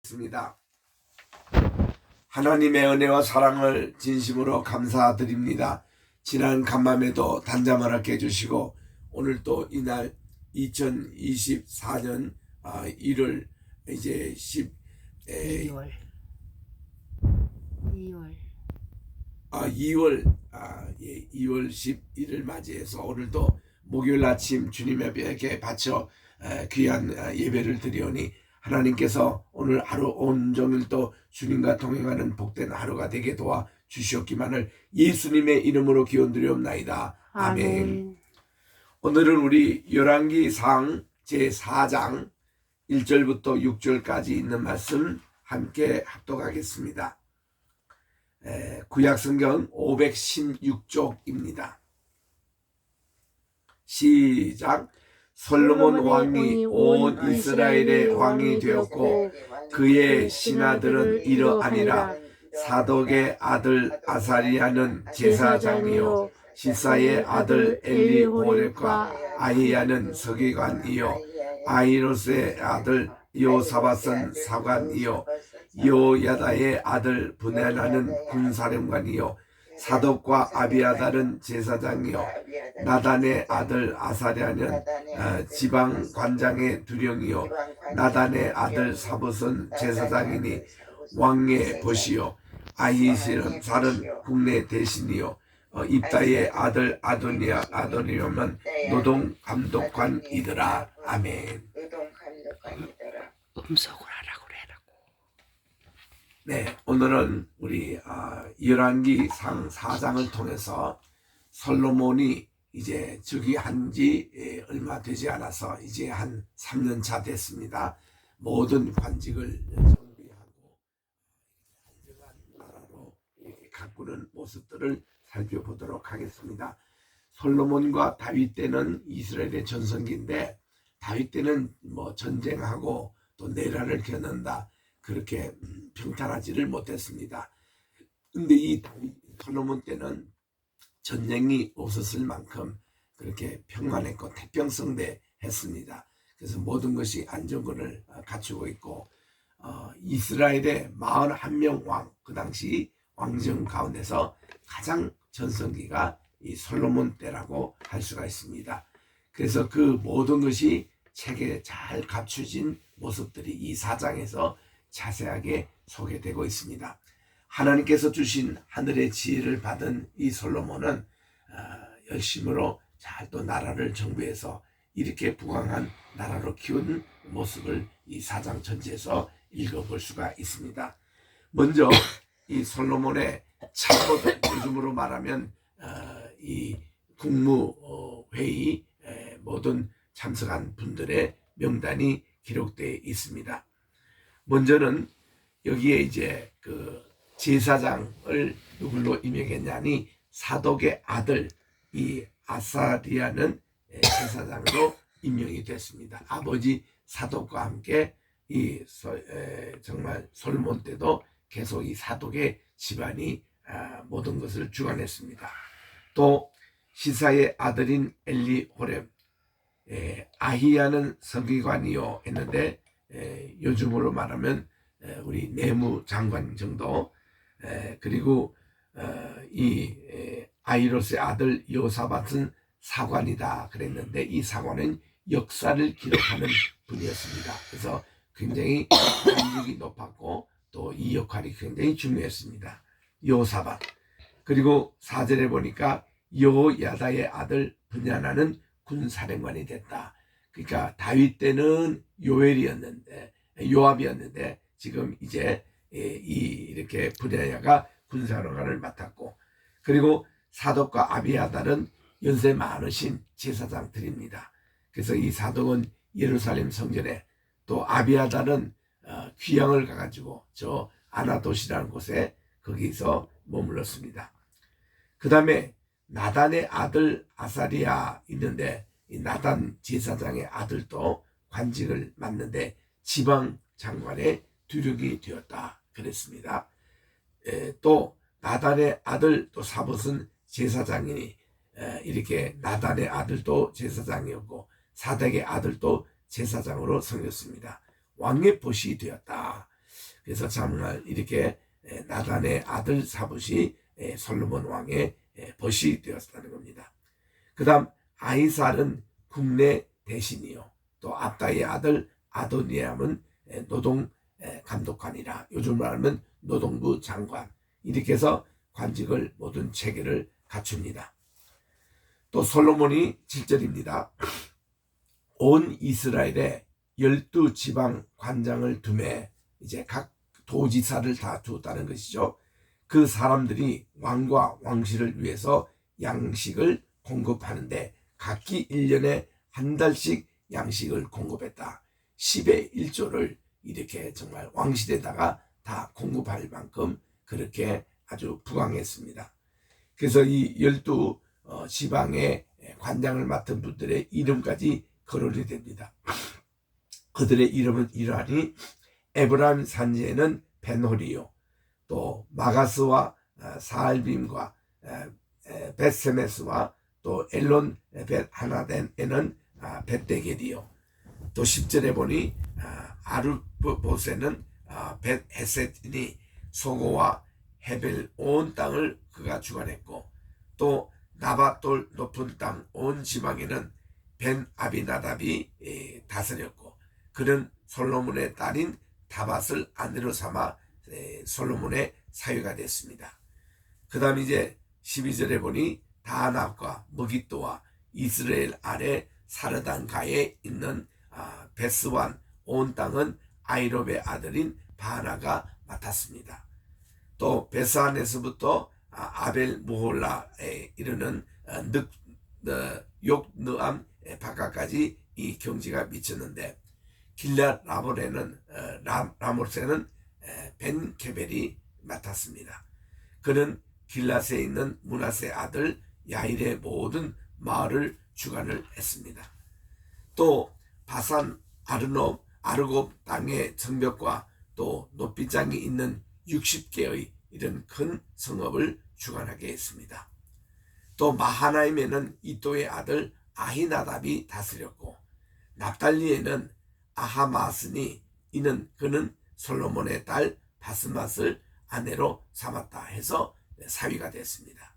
습니다. 하나님의 은혜와 사랑을 진심으로 감사드립니다. 지난 간밤에도 단잠을 얻게 해주시고 오늘 또 이날 2024년 1월 이제 2월 2월 11일 맞이해서 오늘도 목요일 아침 주님 앞에 바쳐 귀한 예배를 드리오니 하나님께서 오늘 하루 온종일 또 주님과 동행하는 복된 하루가 되게 도와 주시옵기만을 예수님의 이름으로 기원드리옵나이다. 아멘. 오늘은 우리 열왕기상 제4장 1절부터 6절까지 있는 말씀 함께 합독하겠습니다. 구약성경 516쪽입니다. 시작. 솔로몬 왕이 온 이스라엘의 왕이 되었고 그의 신하들은 이러하니라. 사독의 아들 아사리야는 제사장이요 시사의 아들 엘리호렙과 아히야는 서기관이요 아히롯의 아들 요사밧은 사관이요 요야다의 아들 브네나는 군사령관이요 사독과 아비아달은 제사장이요 나단의 아들 아사랴는 지방관장의 두령이요 나단의 아들 사붓은 제사장이니 왕의 벗이요 아히실은 살은 국내 대신이요 입다의 아들 아도니엄은 노동감독관이더라. 아멘. 음속을 하라고 그래라고. 네, 오늘은 우리 열왕기상 4장을 통해서 솔로몬이 이제 즉위한 지 얼마 되지 않아서 이제 한 3년 차 됐습니다. 모든 관직을 정비하고 안정한 나라로 가꾸는 모습들을 살펴보도록 하겠습니다. 솔로몬과 다윗 때는 이스라엘의 전성기인데 다윗 때는 뭐 전쟁하고 또 내란을 겪는다 그렇게 평탄하지를 못했습니다. 근데 이 다윗 솔로몬 때는 전쟁이 없었을 만큼 그렇게 평안했고 태평성대했습니다. 그래서 모든 것이 안정권을 갖추고 있고 이스라엘의 41명 왕, 그 당시 왕정 가운데서 가장 전성기가 이 솔로몬 때라고 할 수가 있습니다. 그래서 그 모든 것이 책에 잘 갖추진 모습들이 이 4장에서 자세하게 소개되고 있습니다. 하나님께서 주신 하늘의 지혜를 받은 이 솔로몬은 열심으로 잘 또 나라를 정비해서 이렇게 부강한 나라로 키운 모습을 이 4장 전체에서 읽어볼 수가 있습니다. 먼저 이 솔로몬의 참모들, 요즘으로 말하면 이 국무회의 모든 참석한 분들의 명단이 기록되어 있습니다. 먼저는 여기에 이제 그 제사장을 누굴로 임명했냐니 사독의 아들 이 아사리야는 제사장으로 임명이 됐습니다. 아버지 사독과 함께 이 정말 솔로몬 때도 계속 이 사독의 집안이 모든 것을 주관했습니다. 또 시사의 아들인 엘리호렙, 아히야는 서기관이요 했는데 요즘으로 말하면 우리 내무장관 정도, 그리고 이 아히롯의 아들 요사밧은 사관이다 그랬는데 이 사관은 역사를 기록하는 분이었습니다. 그래서 굉장히 관직이 높았고 또 이 역할이 굉장히 중요했습니다. 요사밧. 그리고 4절에 보니까 요야다의 아들 브냐나는 군사령관이 됐다. 그러니까 다윗 때는 요압이었는데 지금 이제 이렇게 브냐야가 군사령관을 맡았고, 그리고 사독과 아비아달은 연세 많으신 제사장들입니다. 그래서 이 사독은 예루살렘 성전에, 또 아비아달은 귀향을 가가지고 저 아나돗이라는 곳에 거기서 머물렀습니다. 그 다음에 나단의 아들 아사리야 있는데 이 나단 제사장의 아들도 관직을 맡는데 지방 장관의 두력이 되었다 그랬습니다. 또 나단의 아들 또 사봇은 제사장이니 이렇게 나단의 아들도 제사장이었고 사독의 아들도 제사장으로 섬겼습니다. 왕의 벗이 되었다. 그래서 정말 이렇게 나단의 아들 사붓이 솔로몬 왕의 벗이 되었다는 겁니다. 그 다음 아이살은 국내 대신이요. 또 압다의 아들 아도니암은 노동 감독관이라, 요즘 말하면 노동부 장관, 이렇게 해서 관직을 모든 체계를 갖춥니다. 또 솔로몬이 7절입니다. 온 이스라엘에 12지방 관장을 두매, 이제 각 도지사를 다 두었다는 것이죠. 그 사람들이 왕과 왕실을 위해서 양식을 공급하는데 각기 1년에 한 달씩 양식을 공급했다. 10의 1조를 이렇게 정말 왕실에다가 다 공급할 만큼 그렇게 아주 부강했습니다. 그래서 이 12지방의 관장을 맡은 분들의 이름까지 거론이 됩니다. 그들의 이름은 이러하니 에브라임 산지에는 벤홀이요, 또 마가스와 사알빔과 벳세메스와 또 엘론 벳 하나덴에는 벳데겔이요, 또 10절에 보니 아르보세는 벳 헤셋이니 소고와 헤벨 온 땅을 그가 주관했고, 또 나밧돌 높은 땅 온 지방에는 벤 아비나답이 다스렸고, 그는 솔로몬의 딸인 다밧을 아내로 삼아 솔로몬의 사위가 됐습니다. 그 다음 이제 12절에 보니 다낙과 머깃도와 이스라엘 아래 사르단가에 있는 베스완 온 땅은 아이롭의 아들인 바나가 맡았습니다. 또 베스안에서부터 아벨 무홀라에 이르는 욕느암 바깥까지 이 경지가 미쳤는데, 길랏 라모세는 벤케벨이 맡았습니다. 그는 길랏에 있는 므낫의 아들 야일의 모든 마을을 주관을 했습니다. 또 바산 아르곱 땅의 성벽과 또 높이장이 있는 60개의 이런 큰 성읍을 주관하게 했습니다. 또 마하나임에는 이또의 아들 아히나답이 다스렸고, 납달리에는 아하마스니 그는 솔로몬의 딸 바스맛을 아내로 삼았다 해서 사위가 됐습니다.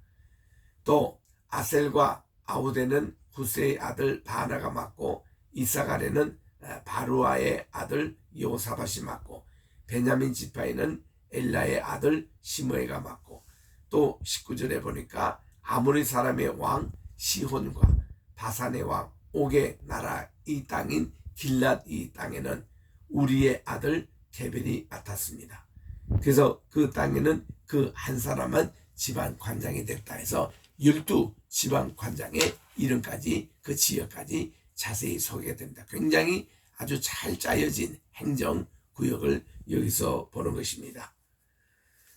또 아셀과 아우데는 후세의 아들 바나가 맡고, 이사갈에는 바루아의 아들 요사밧이 맡고, 베냐민 지파에는 엘라의 아들 시므에가 맡고, 또 19절에 보니까 아모리 사람의 왕 시혼과 바산의 왕 옥의 나라 이 땅인 길랏 이 땅에는 우리의 아들 게벨이 맡았습니다. 그래서 그 땅에는 그 한 사람은 지방 관장이 됐다 해서 12지방 관장의 이름까지 그 지역까지 자세히 소개가 됩니다. 굉장히 아주 잘 짜여진 행정구역을 여기서 보는 것입니다.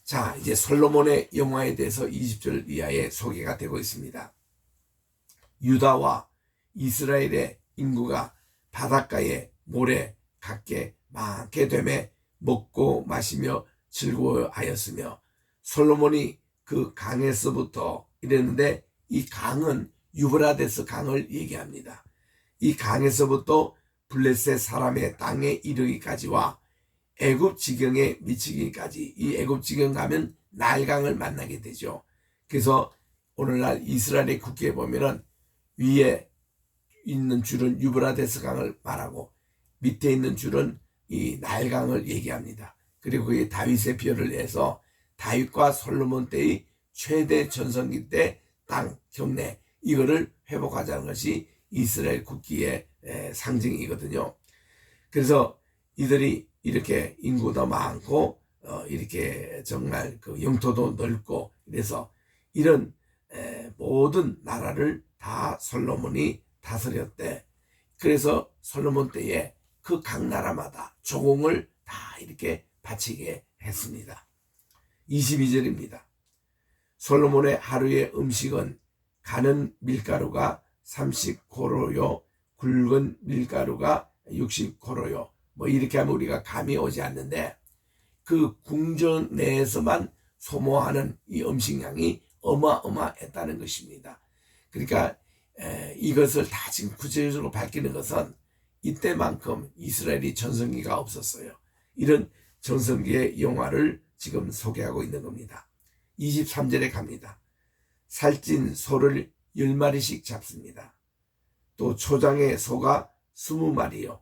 자, 이제 솔로몬의 영화에 대해서 20절 이하에 소개가 되고 있습니다. 유다와 이스라엘의 인구가 바닷가에 모래 같게 많게 되매 먹고 마시며 즐거워하였으며, 솔로몬이 그 강에서부터 이랬는데, 이 강은 유브라데스 강을 얘기합니다. 이 강에서부터 블레셋 사람의 땅에 이르기까지와 애굽 지경에 미치기까지, 이 애굽 지경 가면 나일강을 만나게 되죠. 그래서 오늘날 이스라엘의 국기에 보면은 위에 있는 줄은 유브라데스 강을 말하고 밑에 있는 줄은 이 나일강을 얘기합니다. 그리고 그게 다윗의 비열을 내서 다윗과 솔로몬 때의 최대 전성기 때 땅 경내 이거를 회복하자는 것이 이스라엘 국기의 상징이거든요. 그래서 이들이 이렇게 인구도 많고 이렇게 정말 그 영토도 넓고, 그래서 이런 모든 나라를 다 솔로몬이 다스렸대. 그래서 솔로몬 때에 그 각 나라마다 조공을 다 이렇게 바치게 했습니다. 22절입니다. 솔로몬의 하루의 음식은 가는 밀가루가 30코로요, 굵은 밀가루가 60코로요. 뭐 이렇게 하면 우리가 감이 오지 않는데, 그 궁전 내에서만 소모하는 이 음식량이 어마어마했다는 것입니다. 그러니까 이것을 다 지금 구체적으로 밝히는 것은 이때만큼 이스라엘이 전성기가 없었어요. 이런 전성기의 영화를 지금 소개하고 있는 겁니다. 23절에 갑니다. 살찐 소를 10마리씩 잡습니다. 또 초장의 소가 20마리요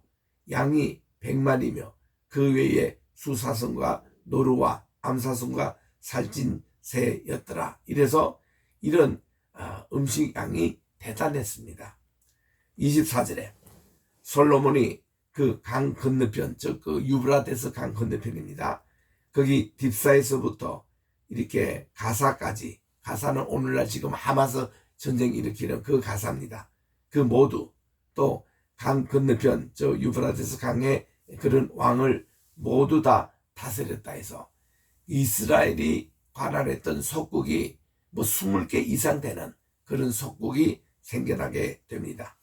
양이 100마리며 그 외에 수사슴과 노루와 암사슴과 살찐 새였더라. 이래서 이런 음식 양이 대단했습니다. 24절에 솔로몬이 그 강 건너편, 즉 그 유브라데스 강 건너편입니다. 거기 딥사에서부터 이렇게 가사까지, 가사는 오늘날 지금 하마스 전쟁 일으키는 그 가사입니다. 그 모두 또 강 건너편 저 유브라데스 강의 그런 왕을 모두 다 다스렸다 해서 이스라엘이 관할했던 속국이 뭐 20개 이상 되는 그런 속국이 생겨나게 됩니다.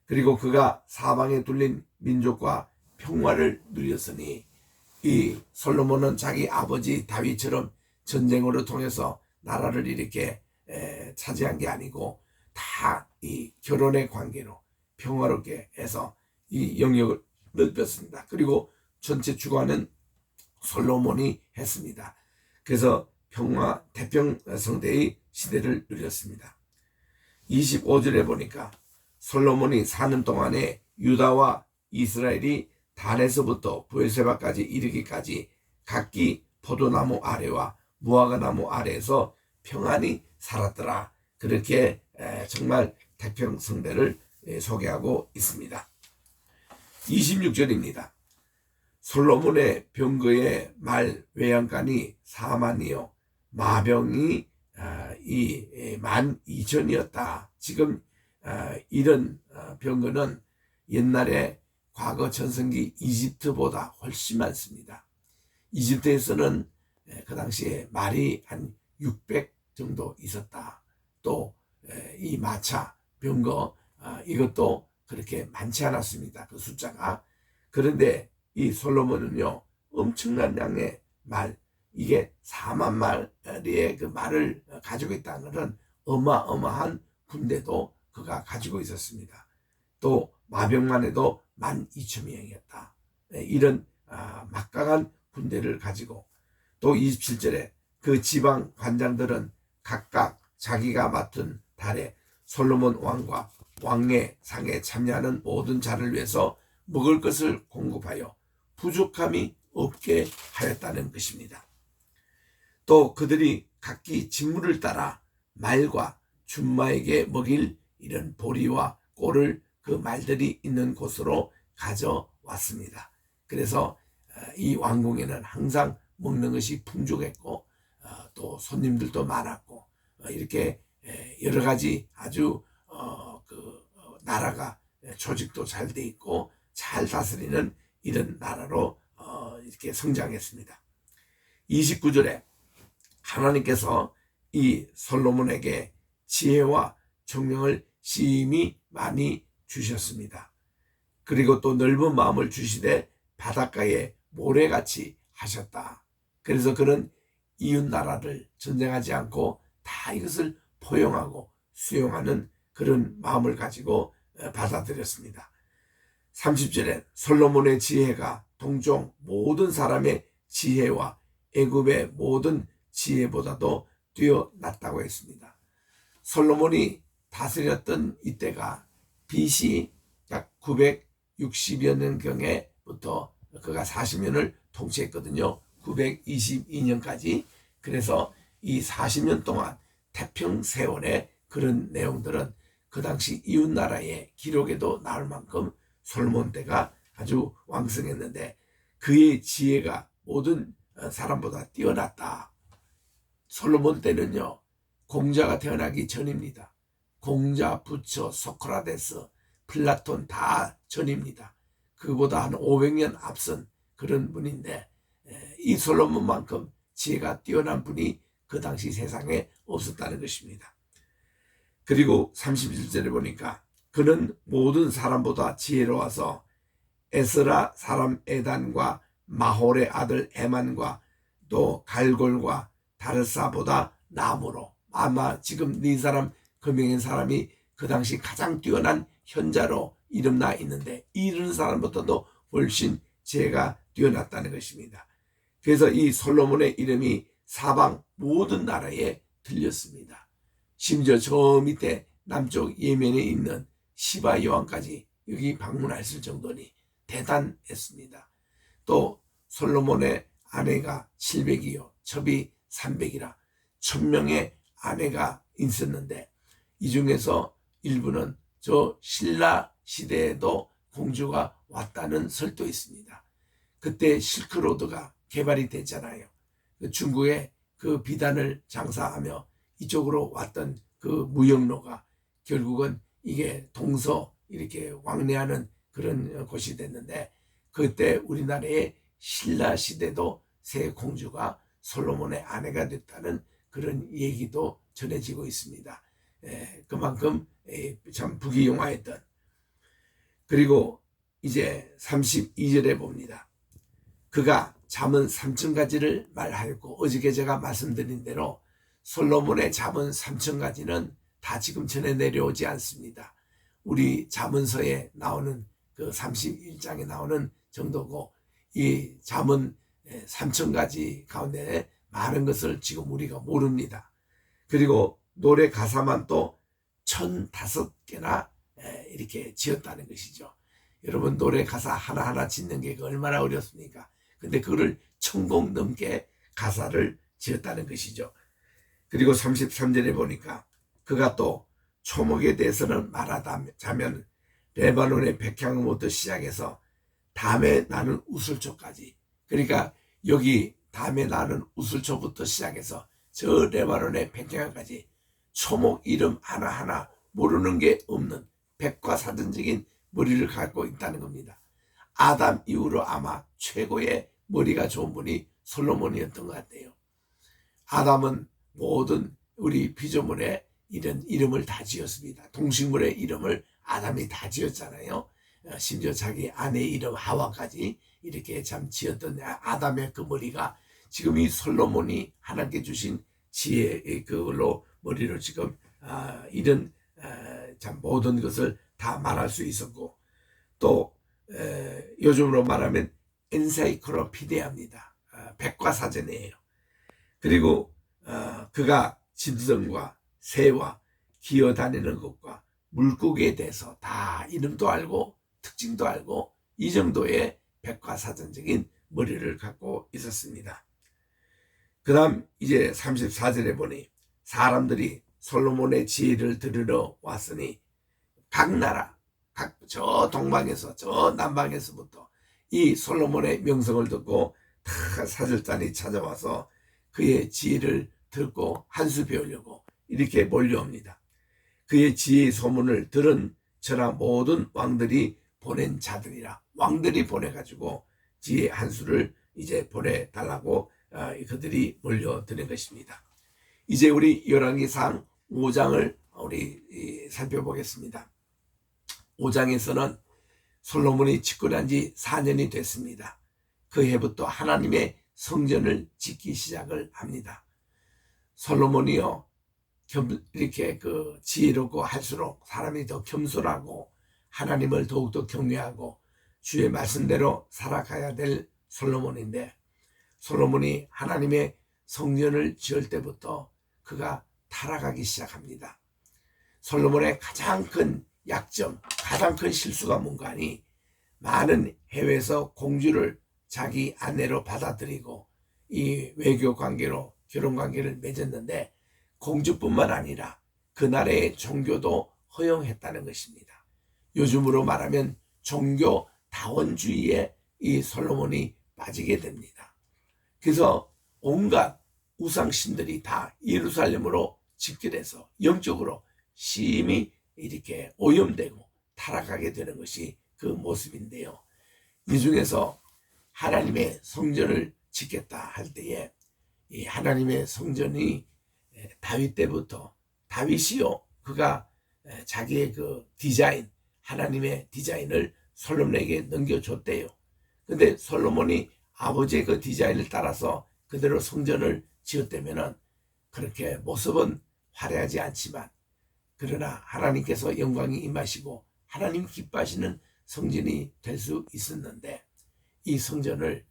그리고 그가 사방에 둘린 민족과 평화를 누렸으니 이 솔로몬은 자기 아버지 다윗처럼 전쟁으로 통해서 나라를 이렇게 차지한 게 아니고 다 이 결혼의 관계로 평화롭게 해서 이 영역을 넓혔습니다. 그리고 전체 주관은 솔로몬이 했습니다. 그래서 평화 태평성대의 시대를 누렸습니다. 25절에 보니까 솔로몬이 사는 동안에 유다와 이스라엘이 단에서부터 브에세바까지 이르기까지 각기 포도나무 아래와 무화과나무 아래에서 평안히 살았더라. 그렇게 정말 태평성대를 소개하고 있습니다. 26절입니다. 솔로몬의 병거의 말 외양간이 4만이요 마병이 12,000이었다. 지금 이런 병거는 옛날에 과거 전성기 이집트보다 훨씬 많습니다. 이집트에서는 그 당시에 말이 한 600 정도 있었다. 또 이 마차, 병거 이것도 그렇게 많지 않았습니다. 그 숫자가. 그런데 이 솔로몬은요 엄청난 양의 말, 이게 4만 마리의 그 말을 가지고 있다는 것은 어마어마한 군대도 그가 가지고 있었습니다. 또 마병만 해도 12,000명이었다. 이런 막강한 군대를 가지고 또 27절에 그 지방 관장들은 각각 자기가 맡은 달에 솔로몬 왕과 왕의 상에 참여하는 모든 자를 위해서 먹을 것을 공급하여 부족함이 없게 하였다는 것입니다. 또 그들이 각기 직무를 따라 말과 준마에게 먹일 이런 보리와 꼴을 그 말들이 있는 곳으로 가져왔습니다. 그래서 이 왕궁에는 항상 먹는 것이 풍족했고 또 손님들도 많았고 이렇게 여러 가지 아주 나라가 조직도 잘 돼 있고 잘 다스리는 이런 나라로 이렇게 성장했습니다. 29절에 하나님께서 이 솔로몬에게 지혜와 총명을 심히 많이 주셨습니다. 그리고 또 넓은 마음을 주시되 바닷가에 모래같이 하셨다. 그래서 그는 이웃 나라를 전쟁하지 않고 다 이것을 포용하고 수용하는 그런 마음을 가지고 받아들였습니다. 30절에 솔로몬의 지혜가 동종 모든 사람의 지혜와 애굽의 모든 지혜보다도 뛰어났다고 했습니다. 솔로몬이 다스렸던 이때가 BC 약 960여 년경에부터 그가 40년을 통치했거든요. 922년까지. 그래서 이 40년 동안 태평세월의 그런 내용들은 그 당시 이웃나라의 기록에도 나올 만큼 솔로몬 때가 아주 왕성했는데 그의 지혜가 모든 사람보다 뛰어났다. 솔로몬 때는요 공자가 태어나기 전입니다. 공자, 부처, 소크라테스, 플라톤 다 전입니다. 그보다 한 500년 앞선 그런 분인데 이 솔로몬만큼 지혜가 뛰어난 분이 그 당시 세상에 없었다는 것입니다. 그리고 31절에 보니까 그는 모든 사람보다 지혜로워서 에스라 사람 에단과 마홀의 아들 에만과 또 갈골과 다르사보다 나무로 아마 지금 네 사람 금명인 사람이 그 당시 가장 뛰어난 현자로 이름나 있는데 이런 사람보다도 훨씬 지혜가 뛰어났다는 것입니다. 그래서 이 솔로몬의 이름이 사방 모든 나라에 들렸습니다. 심지어 저 밑에 남쪽 예멘에 있는 시바 여왕까지 여기 방문했을 정도니 대단했습니다. 또 솔로몬의 아내가 700이요 첩이 300이라 1000명의 아내가 있었는데 이 중에서 일부는 저 신라 시대에도 공주가 왔다는 설도 있습니다. 그때 실크로드가 개발이 됐잖아요. 중국의 그 비단을 장사하며 이쪽으로 왔던 그 무역로가 결국은 이게 동서 이렇게 왕래하는 그런 곳이 됐는데, 그때 우리나라의 신라 시대도 새 공주가 솔로몬의 아내가 됐다는 그런 얘기도 전해지고 있습니다. 그만큼 참 부귀영화했던. 그리고 이제 32절에 봅니다. 그가 잠언 3000가지를 말하였고, 어저께 제가 말씀드린 대로 솔로몬의 잠언 3000가지는 다 지금 전해 내려오지 않습니다. 우리 잠언서에 나오는 그 31장에 나오는 정도고, 이 잠언 3000가지 가운데 많은 것을 지금 우리가 모릅니다. 그리고 노래 가사만 또 1005개나 이렇게 지었다는 것이죠. 여러분, 노래 가사 하나하나 짓는 게 얼마나 어렵습니까? 근데 그거를 1000곡 넘게 가사를 지었다는 것이죠. 그리고 33절에 보니까 그가 또 초목에 대해서는 말하자면 레바논의 백향목부터 시작해서 담에 나는 우슬초까지, 그러니까 여기 담에 나는 우슬초부터 시작해서 저 레바논의 백향까지 초목 이름 하나하나 모르는 게 없는 백과사전적인 머리를 갖고 있다는 겁니다. 아담 이후로 아마 최고의 머리가 좋은 분이 솔로몬이었던 것 같아요. 아담은 모든 우리 피조물의 이런 이름을 다 지었습니다. 동식물의 이름을 아담이 다 지었잖아요. 심지어 자기 아내 이름 하와까지 이렇게 참 지었던 아담의 그 머리가 지금 이 솔로몬이 하나님께 주신 지혜의 그걸로 머리를 지금 이런 참 모든 것을 다 말할 수 있었고, 또 요즘으로 말하면 엔사이클로피디아입니다. 백과사전이에요. 그리고 그가 짐승과 새와 기어다니는 것과 물고기에 대해서 다 이름도 알고 특징도 알고 이 정도의 백과사전적인 머리를 갖고 있었습니다. 그 다음 이제 34절에 보니 사람들이 솔로몬의 지혜를 들으러 왔으니 각 나라, 저 동방에서 저 남방에서부터 이 솔로몬의 명성을 듣고 다 사절단이 찾아와서 그의 지혜를 듣고 한 수 배우려고 이렇게 몰려옵니다. 그의 지혜의 소문을 들은 저나 모든 왕들이 보낸 자들이라, 왕들이 보내가지고 지혜 한 수를 이제 보내달라고 그들이 몰려드는 것입니다. 이제 우리 열왕기상 5장을 우리 살펴보겠습니다. 5장에서는 솔로몬이 집권한 지 4년이 됐습니다. 그 해부터 하나님의 성전을 짓기 시작을 합니다. 솔로몬이요, 이렇게 그 지혜롭고 할수록 사람이 더 겸손하고 하나님을 더욱더 경외하고 주의 말씀대로 살아가야 될 솔로몬인데, 솔로몬이 하나님의 성전을 지을 때부터 그가 타락하기 시작합니다. 솔로몬의 가장 큰 약점, 가장 큰 실수가 뭔가 하니, 많은 해외에서 공주를 자기 아내로 받아들이고 이 외교 관계로 결혼 관계를 맺었는데, 공주뿐만 아니라 그 나라의 종교도 허용했다는 것입니다. 요즘으로 말하면 종교 다원주의에 이 솔로몬이 빠지게 됩니다. 그래서 온갖 우상신들이 다 예루살렘으로 집결해서 영적으로 심히 이렇게 오염되고 타락하게 되는 것이 그 모습인데요. 이 중에서 하나님의 성전을 짓겠다 할 때에 이 하나님의 성전이 다윗 때부터, 다윗이요, 그가 자기의 그 디자인, 하나님의 디자인을 솔로몬에게 넘겨줬대요. 근데 솔로몬이 아버지의 그 디자인을 따라서 그대로 성전을 지었다면은 그렇게 모습은 화려하지 않지만, 그러나 하나님께서 영광이 임하시고 하나님 기뻐하시는 성전이 될 수 있었는데, 이 성전을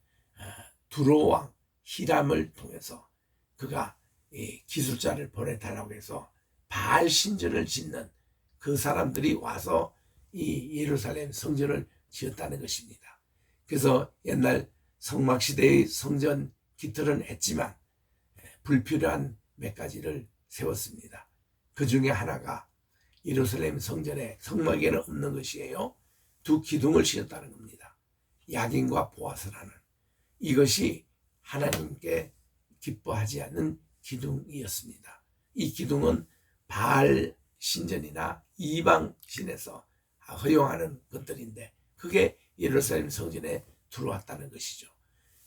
두로왕, 히람을 통해서 그가 이 기술자를 보내달라고 해서 바알 신전을 짓는 그 사람들이 와서 이 예루살렘 성전을 지었다는 것입니다. 그래서 옛날 성막시대의 성전 기틀은 했지만 불필요한 몇 가지를 세웠습니다. 그 중에 하나가 예루살렘 성전의 성막에는 없는 것이에요. 두 기둥을 씌웠다는 겁니다. 야긴과 보아스라는. 이것이 하나님께 기뻐하지 않는 기둥이었습니다. 이 기둥은 바알 신전이나 이방 신에서 허용하는 것들인데 그게 예루살렘 성전에 들어왔다는 것이죠.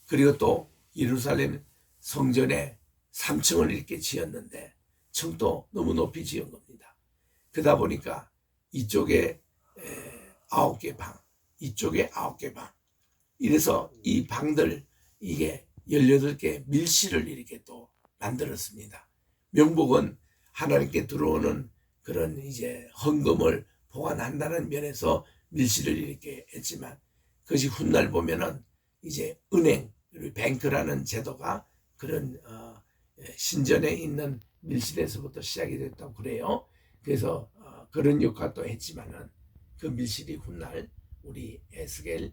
그리고 또 예루살렘 성전에 3층을 이렇게 지었는데 층도 너무 높이 지은 겁니다. 그러다 보니까 이쪽에 9개 방, 이쪽에 9개 방. 이래서 이 방들 이게 18개 밀실을 이렇게 또 만들었습니다. 명복은 하나님께 들어오는 그런 이제 헌금을 보관한다는 면에서 밀실을 이렇게 했지만 그것이 훗날 보면은 이제 은행, 그리고 뱅크라는 제도가 그런 신전에 있는 밀실에서부터 시작이 됐다고 그래요. 그래서 그런 역할도 했지만은 그 밀실이 훗날 우리 에스겔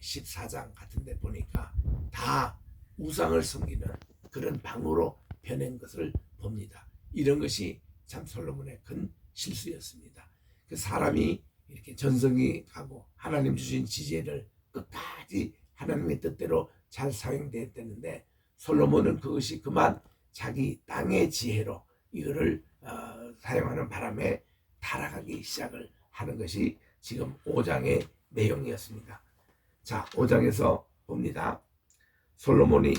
14장 같은 데 보니까 다 우상을 섬기는 그런 방으로 변한 것을 봅니다. 이런 것이 참 솔로몬의 큰 실수였습니다. 그 사람이 이렇게 전성이 가고 하나님 주신 지혜를 끝까지 하나님의 뜻대로 잘 사용되었다는데 솔로몬은 그것이 그만 자기 땅의 지혜로 이거를 사용하는 바람에 타락하기 시작을 하는 것이 지금 5장의 내용이었습니다. 자, 5장에서 봅니다. 솔로몬이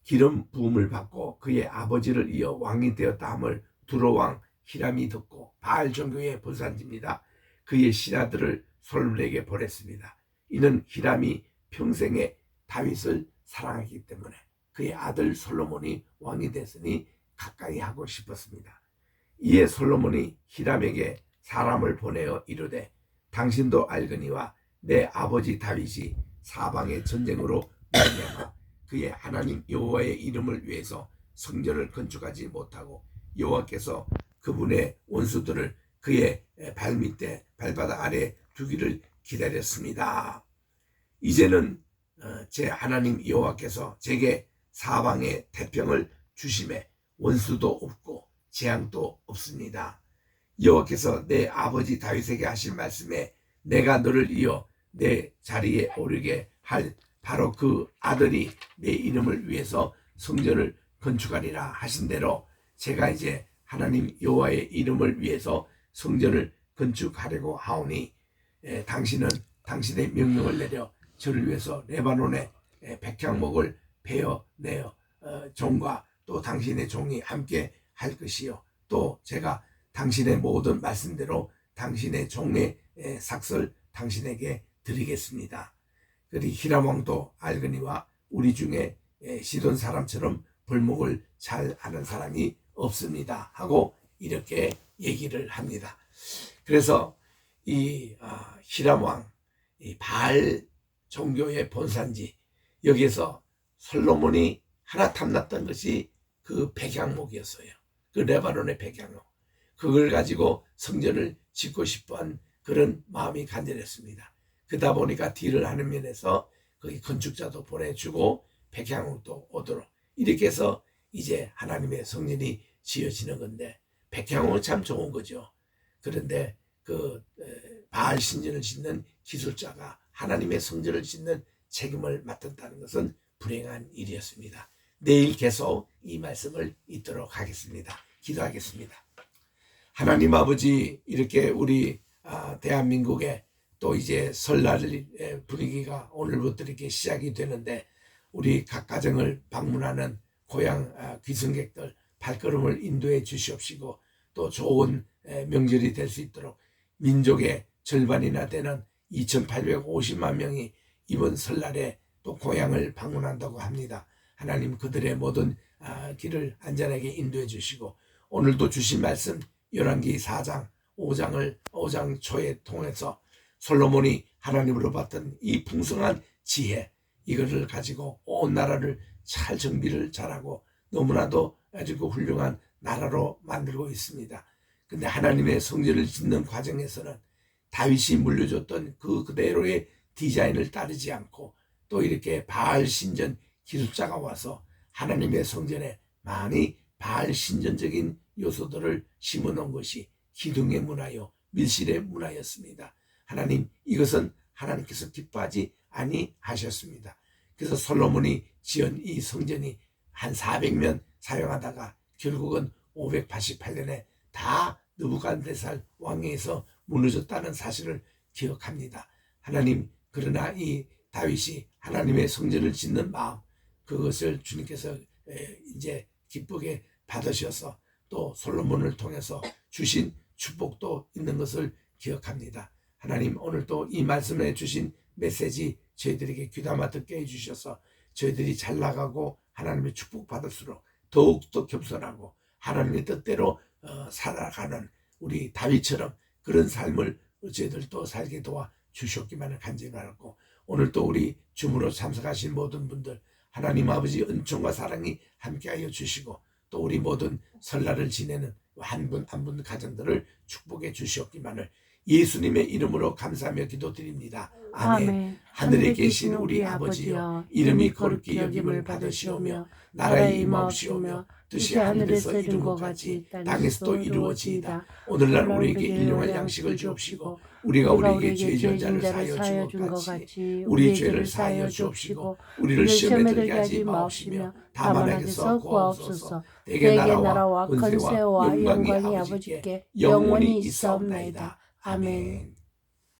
기름 부음을 받고 그의 아버지를 이어 왕이 되었다 함을 두로왕 히람이 듣고 바알 종교의 본산지입니다. 그의 신하들을 솔로몬에게 보냈습니다. 이는 히람이 평생에 다윗을 사랑하기 때문에 그의 아들 솔로몬이 왕이 됐으니 가까이 하고 싶었습니다. 이에 솔로몬이 히람에게 사람을 보내어 이르되 당신도 알거니와 내 아버지 다윗이 사방의 전쟁으로 말미암아 그의 하나님 여호와의 이름을 위해서 성전을 건축하지 못하고 여호와께서 그분의 원수들을 그의 발밑에 발바닥 아래 두기를 기다렸습니다. 이제는 제 하나님 여호와께서 제게 사방의 태평을 주심에 원수도 없고 재앙도 없습니다. 여호와께서 내 아버지 다윗에게 하신 말씀에 내가 너를 이어 내 자리에 오르게 할 바로 그 아들이 내 이름을 위해서 성전을 건축하리라 하신 대로 제가 이제 하나님 여호와의 이름을 위해서 성전을 건축하려고 하오니 당신은 당신의 명령을 내려 저를 위해서 레바논의 백향목을 베어내어 종과 또 당신의 종이 함께 할 것이요 또 제가 당신의 모든 말씀대로 당신의 종의 삭설 당신에게 드리겠습니다. 그리 히람 왕도 알거니와 우리 중에 시돈 사람처럼 벌목을 잘 아는 사람이 없습니다 하고 이렇게 얘기를 합니다. 그래서 이 히람 왕, 이 바알 종교의 본산지 여기에서 솔로몬이 하나 탐났던 것이 그 백향목이었어요. 그 레바논의 백향목. 그걸 가지고 성전을 짓고 싶어한 그런 마음이 간절했습니다. 그러다 보니까 딜을 하는 면에서 거기 건축자도 보내주고 백향목도 오도록 이렇게 해서 이제 하나님의 성전이 지어지는 건데 백향목은 참 좋은 거죠. 그런데 그 바알 신전을 짓는 기술자가 하나님의 성전을 짓는 책임을 맡았다는 것은 불행한 일이었습니다. 내일 계속 이 말씀을 읽도록 하겠습니다. 기도하겠습니다. 하나님 아버지 이렇게 우리 대한민국에 또 이제 설날 분위기가 오늘부터 이렇게 시작이 되는데 우리 각 가정을 방문하는 고향 귀성객들 발걸음을 인도해 주시옵시고 또 좋은 명절이 될 수 있도록 민족의 절반이나 되는 2,850만 명이 이번 설날에 또 고향을 방문한다고 합니다. 하나님 그들의 모든 길을 안전하게 인도해 주시고 오늘도 주신 말씀 열왕기 4장 5장 초에 통해서 솔로몬이 하나님으로 받던 이 풍성한 지혜 이거를 가지고 온 나라를 잘 정비를 잘하고 너무나도 아주 그 훌륭한 나라로 만들고 있습니다. 근데 하나님의 성전을 짓는 과정에서는 다윗이 물려줬던 그 그대로의 디자인을 따르지 않고 또 이렇게 바알 신전 기술자가 와서 하나님의 성전에 많이 바알 신전적인 요소들을 심어놓은 것이 기둥의 문화요 밀실의 문화였습니다. 하나님, 이것은 하나님께서 기뻐하지 아니하셨습니다. 그래서 솔로몬이 지은 이 성전이 한 400년 사용하다가 결국은 588년에 다 느부갓네살 왕에서 무너졌다는 사실을 기억합니다. 하나님, 그러나 이 다윗이 하나님의 성전을 짓는 마음, 그것을 주님께서 이제 기쁘게 받으셔서 또 솔로몬을 통해서 주신 축복도 있는 것을 기억합니다. 하나님, 오늘 또 이 말씀에 주신 메시지 저희들에게 귀담아 듣게 해주셔서 저희들이 잘 나가고 하나님의 축복 받을수록 더욱더 겸손하고 하나님의 뜻대로 살아가는 우리 다윗처럼 그런 삶을 저희들도 살게 도와 주셨기만을 간절히 바랐고, 오늘 또 우리 줌으로 참석하신 모든 분들 하나님 아버지 은총과 사랑이 함께하여 주시고 또 우리 모든 설날을 지내는 한 분 한 분 가정들을 축복해 주시옵기만을 예수님의 이름으로 감사하며 기도드립니다. 아멘. 하늘에 계신 우리 아버지여, 이름이 거룩히 여김을 받으시오며 나라에 임하옵시오며 뜻이 하늘에서 이룬 것 같이 땅에서도 이루어지이다. 오늘날 우리에게 일용할 양식을 주옵시고 우리가 우리에게 죄 지은 자를 사하여 준 것 같이 우리 죄를 사하여 주옵시고 우리를 시험에 들게 하지 마옵시며 다만 악에서 구하옵소서. 대개 나라와 권세와 영광이 아버지께 영원히 있사옵나이다. 아멘.